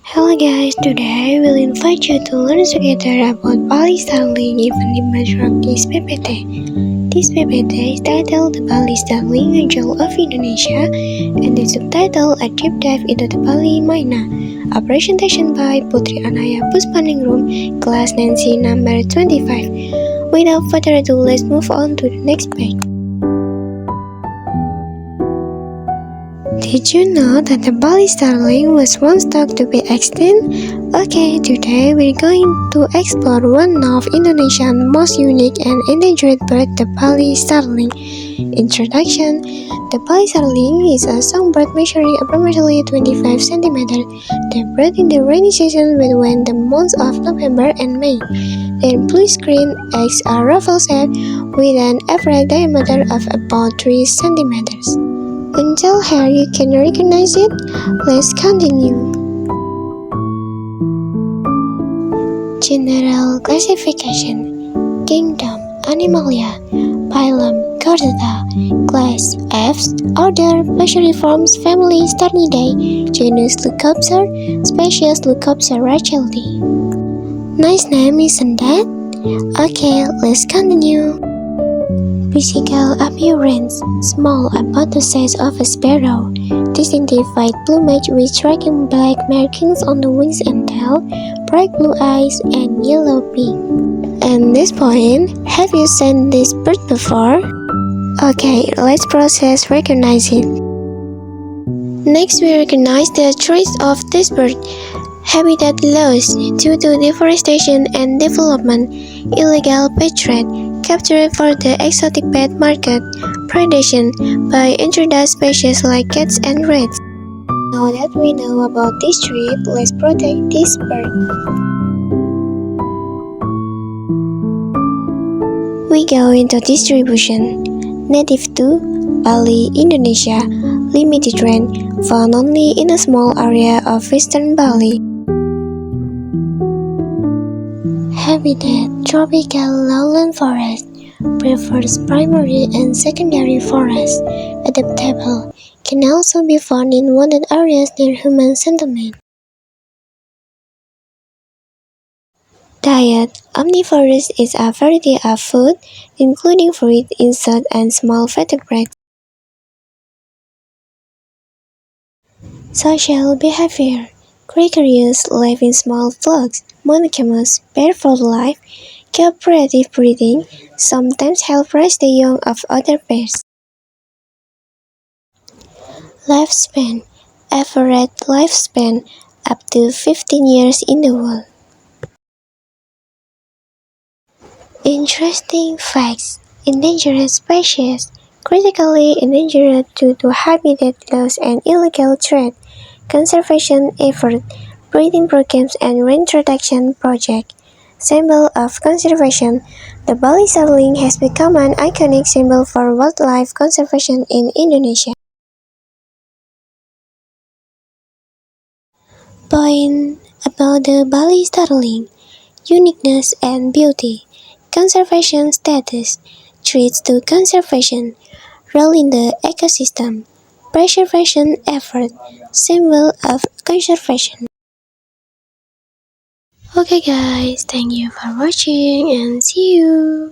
Hello guys, today we'll invite you to learn together about Bali starling event image of this PPT. This PPT is titled The Bali Starling Angel of Indonesia and the subtitle A Deep Dive into the Bali Myna. A presentation by Putri Anaya Puspaningrum, Class Nancy number 25. Without further ado, let's move on to the next page. Did you know that the Bali starling was once thought to be extinct? Okay, today we're going to explore one of Indonesia's most unique and endangered bird, the Bali starling. Introduction: the Bali starling is a songbird measuring approximately 25 cm. They breed in the rainy season between the months of November and May. Their blue-green eggs are ruffle-shaped with an average diameter of about 3 cm. Until here you can recognize it. Let's continue. General classification: Kingdom Animalia, Phylum Chordata, Class Apes, Order Passeriformes, Family Starnidae, Genus Leucopter, Species Leucopter racheldi. Nice name, isn't that? Okay, let's continue. Physical appearance: small, about the size of a sparrow. Distinctive white plumage with striking black markings on the wings and tail, bright blue eyes, and yellow beak. At this point, have you seen this bird before? Okay, let's process recognizing. Next, we recognize the traits of this bird. Habitat loss due to deforestation and development, illegal pet trade, capture for the exotic pet market, predation by introduced species like cats and rats. Now that we know about this trip, let's protect this bird. We go into distribution. Native to Bali, Indonesia, limited range, found only in a small area of western Bali. Habitat: tropical lowland forest, prefers primary and secondary forest. Adaptable, can also be found in wooded areas near human settlement. Diet: omnivorous, is a variety of food, including fruit, insects, and small vertebrates. Social behavior: gregarious, live in small flocks, monogamous, pair for life, cooperative breeding, sometimes help raise the young of other pairs. Lifespan: average lifespan up to 15 years in the wild. Interesting facts: endangered species, critically endangered due to habitat loss and illegal trade, conservation efforts, breeding programs and reintroduction projects. Symbol of conservation: the Bali starling has become an iconic symbol for wildlife conservation in Indonesia. Point about the Bali starling: uniqueness and beauty, conservation status, threats to conservation, role in the ecosystem, preservation effort, symbol of conservation. Okay guys, thank you for watching and see you.